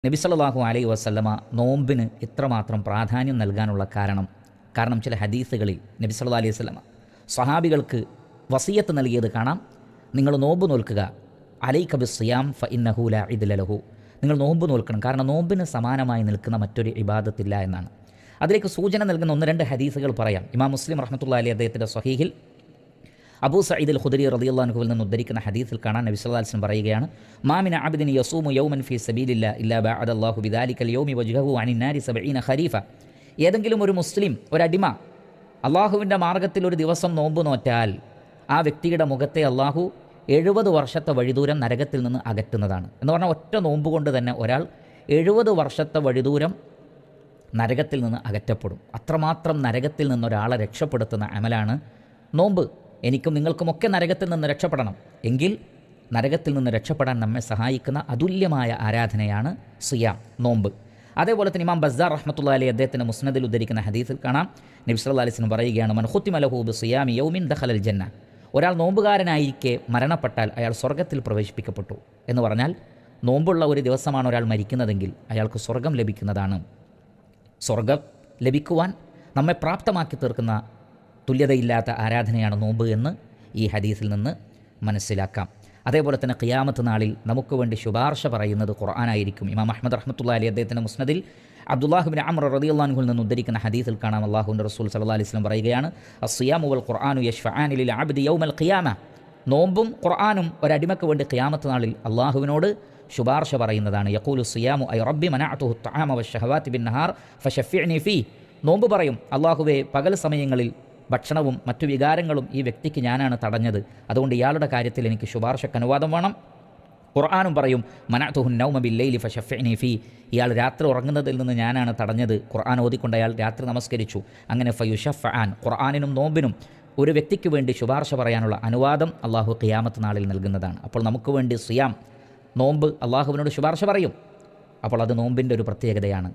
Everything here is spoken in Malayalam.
നബി സല്ലല്ലാഹു അലൈഹി വസല്ലമ നോമ്പിന് ഇത്രമാത്രം പ്രാധാന്യം നൽകാനുള്ള കാരണം ചില ഹദീസുകളിൽ നബി സല്ലല്ലാഹു അലൈഹി വസല്ലമ സ്വഹാബികൾക്ക് വസിയത്ത് നൽകിയത് കാണാം. നിങ്ങൾ നോമ്പ് നോൽക്കുക, അലൈക ബിസ്സിയാം ഫഇന്നഹു ലാ ഇദ്ല ലഹു. നിങ്ങൾ നോമ്പ് നോൽക്കണം, കാരണം നോമ്പിന് സമാനമായി നിൽക്കുന്ന മറ്റൊരു ഇബാദത്തില്ല എന്നാണ്. അതിലേക്ക് സൂചന നൽകുന്ന 1-2 ഹദീസുകൾ പറയാം. ഇമാം മുസ്ലിം റഹ്മത്തുള്ളാഹി അലൈഹി അദ്ദേഹത്തിൻ്റെ സ്വഹീഹിൽ അബൂ സഈദ് അൽ ഖുദരി റളിയല്ലാഹു അൻഹുവിൽ നിന്ന് ഉദ്ധരിക്കുന്ന ഹദീസിൽ കാണാൻ നബി സല്ലല്ലാഹു അലൈഹി വസല്ലം പറയുകയാണ്, മാ മിൻ അബ്ദിൻ യസൂമു യൗമൻ ഫീ സബീലില്ലാ ഇല്ലാ ബഅദല്ലാഹു ബിദാലിക്കൽ യൗമി വജ്ഹഹു അനിൻ നാരി 70 ഖരീഫ. ഏതെങ്കിലും ഒരു മുസ്ലിം, ഒരടിമ അള്ളാഹുവിൻ്റെ മാർഗ്ഗത്തിൽ ഒരു ദിവസം നോമ്പ് നോറ്റാൽ ആ വ്യക്തിയുടെ മുഖത്തെ അള്ളാഹു 70 വർഷത്തെ വഴിദൂരം നരകത്തിൽ നിന്ന് അകറ്റുന്നതാണ്. എന്ന് പറഞ്ഞാൽ ഒറ്റ നോമ്പ് കൊണ്ട് തന്നെ ഒരാൾ 70 വർഷത്തെ വഴിദൂരം നരകത്തിൽ നിന്ന് അകറ്റപ്പെടും. അത്രമാത്രം നരകത്തിൽ നിന്നൊരാളെ രക്ഷപ്പെടുത്തുന്ന അമലാണ് നോമ്പ്. എനിക്കും നിങ്ങൾക്കുമൊക്കെ നരകത്തിൽ നിന്ന് രക്ഷപ്പെടണം എങ്കിൽ നരകത്തിൽ നിന്ന് രക്ഷപ്പെടാൻ നമ്മെ സഹായിക്കുന്ന അതുല്യമായ ആരാധനയാണ് സിയാം, നോമ്പ്. അതേപോലെ തന്നെ ഇമാം ബസ്സാർ റഹ്മത്തുള്ളാഹി അലൈഹി അദ്ദേഹത്തിൻ്റെ മുസ്നദിൽ ഉദ്ധരിക്കുന്ന ഹദീസിൽ കാണാം, നബി സല്ലല്ലാഹു അലൈഹി വസല്ലം പറയുകയാണ്, മൻ ഖുത്തിമ ലഹു ബിസിയാമി യൗമിൻ ദഖലൽ ജന്ന. ഒരാൾ നോമ്പുകാരനായിരിക്കെ മരണപ്പെട്ടാൽ അയാൾ സ്വർഗ്ഗത്തിൽ പ്രവേശിപ്പിക്കപ്പെട്ടു. എന്ന് പറഞ്ഞാൽ നോമ്പുള്ള ഒരു ദിവസമാണ് ഒരാൾ മരിക്കുന്നതെങ്കിൽ അയാൾക്ക് സ്വർഗ്ഗം ലഭിക്കുന്നതാണ്. സ്വർഗ്ഗം ലഭിക്കുവാൻ നമ്മെ പ്രാപ്തമാക്കി തീർക്കുന്ന തുല്യതയില്ലാത്ത ആരാധനയാണ് നോമ്പ് എന്ന് ഈ ഹദീസിൽ നിന്ന് മനസ്സിലാക്കാം. അതേപോലെ തന്നെ ഖിയാമത്ത് നാളിൽ നമുക്ക് വേണ്ടി ശുപാർശ പറയുന്നത് ഖുർആനായിരിക്കും. ഇമാം അഹ്മദ് റഹ്മത്തുള്ളാഹി അലൈഹി അദ്ദേഹത്തിൻ്റെ മുസ്നദിൽ അബ്ദുല്ലാഹ് ഇബ്നു അംർ റളിയല്ലാഹു അൻഹുവിൽ നിന്ന് ഉദ്ധരിക്കുന്ന ഹദീസിൽ കാണാം, അല്ലാഹുവിൻ്റെ റസൂൽ സല്ലല്ലാഹു അലൈഹി വസല്ലം പറയുകയാണ്, അസ്സിയാമു വൽ ഖുർആനു യശ്ഫഅാനി ലിൽ അബ്ദി യൗമൽ ഖിയാമ. നോമ്പും ഖുർആനും ഒരടിമക്ക് വേണ്ടി ഖിയാമത്ത് നാളിൽ അള്ളാഹുവിനോട് ശുപാർശ പറയുന്നതാണ്. യഖൂലു സിയാമു ഐ റബ്ബി മനഅതുഹു അത്അമ വശഹവാതി ബിന്നഹാർ ഫശഫിഅനി ഫീ. നോമ്പ് പറയും, അള്ളാഹുവേ, പകൽ സമയങ്ങളിൽ ഭക്ഷണവും മറ്റു വികാരങ്ങളും ഈ വ്യക്തിക്ക് ഞാനാണ് തടഞ്ഞത്, അതുകൊണ്ട് ഇയാളുടെ കാര്യത്തിൽ എനിക്ക് ശുപാർശക്ക് അനുവാദം വേണം. ഖുർആനും പറയും, മനഅതുഹു നൗമ ബില്ലൈലി ഫശഫിഅനി ഫീ. ഇയാൾ രാത്രി ഉറങ്ങുന്നതിൽ നിന്ന് ഞാനാണ് തടഞ്ഞത്. ഖുർആൻ ഓതിക്കൊണ്ട് അയാൾ രാത്രി നമസ്കരിച്ചു. അങ്ങനെ ഫയുശഫഅൻ, ഖുർആനിനും നോമ്പിനും ഒരു വ്യക്തിക്ക് വേണ്ടി ശുപാർശ പറയാനുള്ള അനുവാദം അള്ളാഹു ഖിയാമത്ത് നാളിൽ നൽകുന്നതാണ്. അപ്പോൾ നമുക്ക് വേണ്ടി സിയാം, നോമ്പ്, അള്ളാഹുവിനോട് ശുപാർശ പറയും. അപ്പോൾ അത് നോമ്പിൻ്റെ ഒരു പ്രത്യേകതയാണ്.